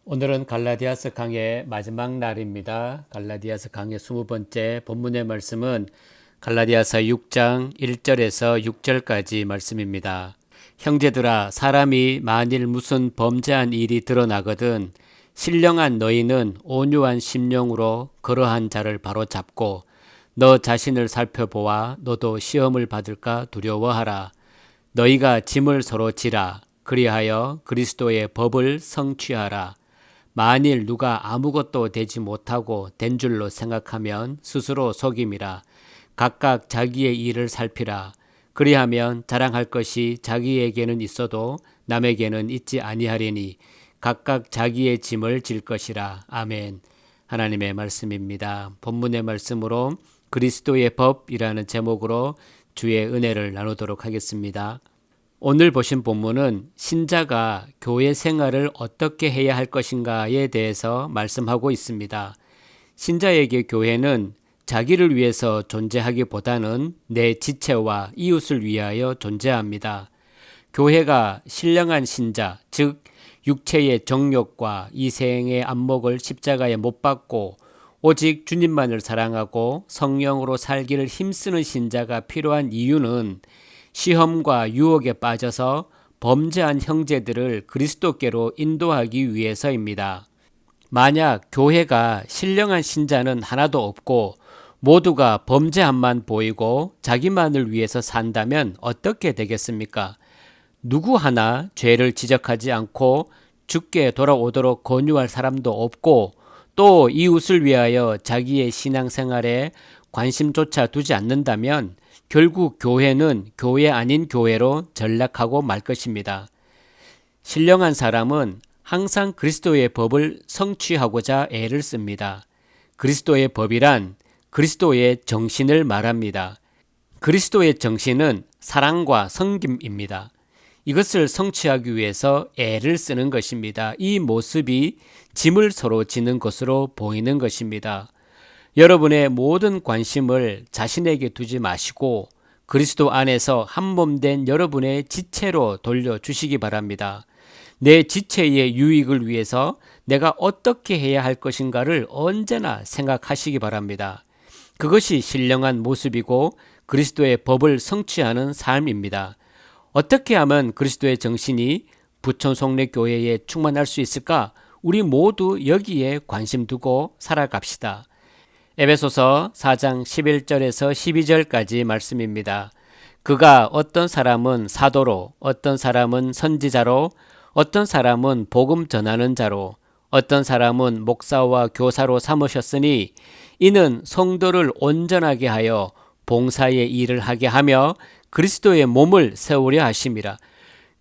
오늘은 갈라디아서 강의 마지막 날입니다. 갈라디아서 강의 20번째 본문의 말씀은 갈라디아서 6장 1절에서 6절까지 말씀입니다. 형제들아, 사람이 만일 무슨 범죄한 일이 드러나거든 신령한 너희는 온유한 심령으로 그러한 자를 바로잡고 너 자신을 살펴보아 너도 시험을 받을까 두려워하라. 너희가 짐을 서로 지라. 그리하여 그리스도의 법을 성취하라. 만일 누가 아무것도 되지 못하고 된 줄로 생각하면 스스로 속임이라. 각각 자기의 일을 살피라. 그리하면 자랑할 것이 자기에게는 있어도 남에게는 있지 아니하리니 각각 자기의 짐을 질 것이라. 아멘. 하나님의 말씀입니다. 본문의 말씀으로 그리스도의 법이라는 제목으로 주의 은혜를 나누도록 하겠습니다. 오늘 보신 본문은 신자가 교회 생활을 어떻게 해야 할 것인가에 대해서 말씀하고 있습니다. 신자에게 교회는 자기를 위해서 존재하기보다는 내 지체와 이웃을 위하여 존재합니다. 교회가 신령한 신자, 즉 육체의 정욕과 이생의 안목을 십자가에 못 박고 오직 주님만을 사랑하고 성령으로 살기를 힘쓰는 신자가 필요한 이유는 시험과 유혹에 빠져서 범죄한 형제들을 그리스도께로 인도하기 위해서입니다. 만약 교회가 신령한 신자는 하나도 없고 모두가 범죄함만 보이고 자기만을 위해서 산다면 어떻게 되겠습니까? 누구 하나 죄를 지적하지 않고 죽게 돌아오도록 권유할 사람도 없고 또 이웃을 위하여 자기의 신앙생활에 관심조차 두지 않는다면 결국 교회는 교회 아닌 교회로 전락하고 말 것입니다. 신령한 사람은 항상 그리스도의 법을 성취하고자 애를 씁니다. 그리스도의 법이란 그리스도의 정신을 말합니다. 그리스도의 정신은 사랑과 섬김입니다. 이것을 성취하기 위해서 애를 쓰는 것입니다. 이 모습이 짐을 서로 지는 것으로 보이는 것입니다. 여러분의 모든 관심을 자신에게 두지 마시고 그리스도 안에서 한 몸 된 여러분의 지체로 돌려주시기 바랍니다. 내 지체의 유익을 위해서 내가 어떻게 해야 할 것인가를 언제나 생각하시기 바랍니다. 그것이 신령한 모습이고 그리스도의 법을 성취하는 삶입니다. 어떻게 하면 그리스도의 정신이 부천 속례교회에 충만할 수 있을까? 우리 모두 여기에 관심 두고 살아갑시다. 에베소서 4장 11절에서 12절까지 말씀입니다. 그가 어떤 사람은 사도로, 어떤 사람은 선지자로, 어떤 사람은 복음 전하는 자로, 어떤 사람은 목사와 교사로 삼으셨으니 이는 성도를 온전하게 하여 봉사의 일을 하게 하며 그리스도의 몸을 세우려 하심이라.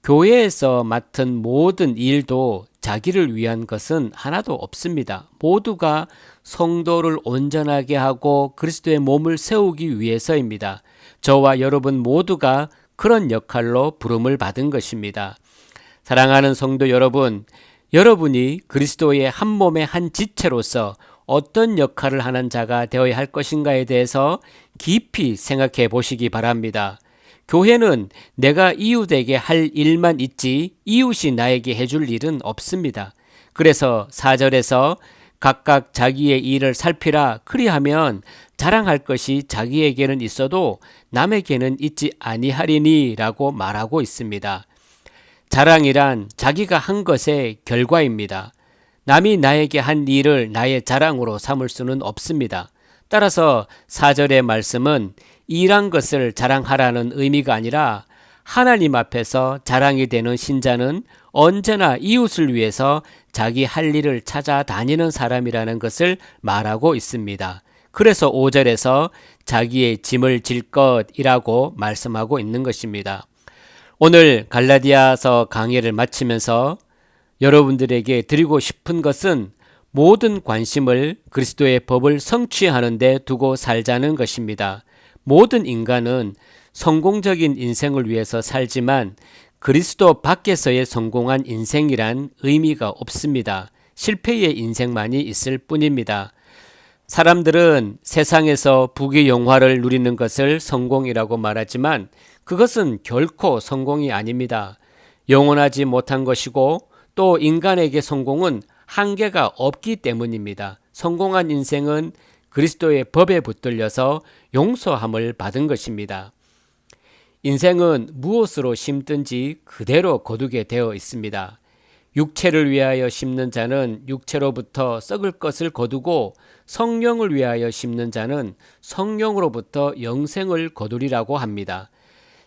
교회에서 맡은 모든 일도 자기를 위한 것은 하나도 없습니다. 모두가 성도를 온전하게 하고 그리스도의 몸을 세우기 위해서입니다. 저와 여러분 모두가 그런 역할로 부름을 받은 것입니다. 사랑하는 성도 여러분, 여러분이 그리스도의 한 몸의 한 지체로서 어떤 역할을 하는 자가 되어야 할 것인가에 대해서 깊이 생각해 보시기 바랍니다. 교회는 내가 이웃에게 할 일만 있지 이웃이 나에게 해줄 일은 없습니다. 그래서 4절에서 각각 자기의 일을 살피라. 그리하면 자랑할 것이 자기에게는 있어도 남에게는 있지 아니하리니 라고 말하고 있습니다. 자랑이란 자기가 한 것의 결과입니다. 남이 나에게 한 일을 나의 자랑으로 삼을 수는 없습니다. 따라서 4절의 말씀은 일한 것을 자랑하라는 의미가 아니라 하나님 앞에서 자랑이 되는 신자는 언제나 이웃을 위해서 자기 할 일을 찾아다니는 사람이라는 것을 말하고 있습니다. 그래서 5절에서 자기의 짐을 질 것이라고 말씀하고 있는 것입니다. 오늘 갈라디아서 강의를 마치면서 여러분들에게 드리고 싶은 것은 모든 관심을 그리스도의 법을 성취하는 데 두고 살자는 것입니다. 모든 인간은 성공적인 인생을 위해서 살지만 그리스도 밖에서의 성공한 인생이란 의미가 없습니다. 실패의 인생만이 있을 뿐입니다. 사람들은 세상에서 부귀 영화를 누리는 것을 성공이라고 말하지만 그것은 결코 성공이 아닙니다. 영원하지 못한 것이고 또 인간에게 성공은 한계가 없기 때문입니다. 성공한 인생은 그리스도의 법에 붙들려서 용서함을 받은 것입니다. 인생은 무엇으로 심든지 그대로 거두게 되어 있습니다. 육체를 위하여 심는 자는 육체로부터 썩을 것을 거두고 성령을 위하여 심는 자는 성령으로부터 영생을 거두리라고 합니다.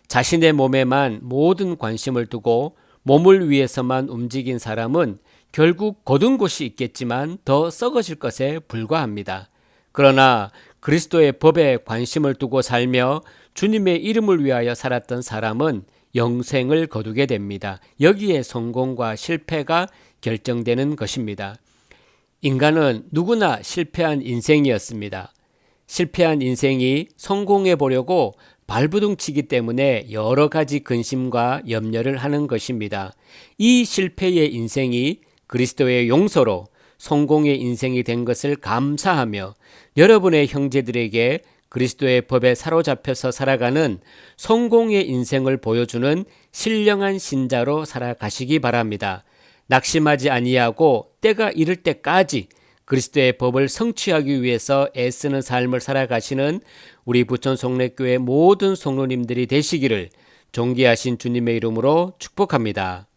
자신의 몸에만 모든 관심을 두고 몸을 위해서만 움직인 사람은 결국 거둔 곳이 있겠지만 더 썩어질 것에 불과합니다. 그러나 그리스도의 법에 관심을 두고 살며 주님의 이름을 위하여 살았던 사람은 영생을 거두게 됩니다. 여기에 성공과 실패가 결정되는 것입니다. 인간은 누구나 실패한 인생이었습니다. 실패한 인생이 성공해 보려고 발부둥치기 때문에 여러 가지 근심과 염려를 하는 것입니다. 이 실패의 인생이 그리스도의 용서로 성공의 인생이 된 것을 감사하며 여러분의 형제들에게 그리스도의 법에 사로잡혀서 살아가는 성공의 인생을 보여주는 신령한 신자로 살아가시기 바랍니다. 낙심하지 아니하고 때가 이를 때까지 그리스도의 법을 성취하기 위해서 애쓰는 삶을 살아가시는 우리 부천 송례교회 모든 성도님들이 되시기를 존귀하신 주님의 이름으로 축복합니다.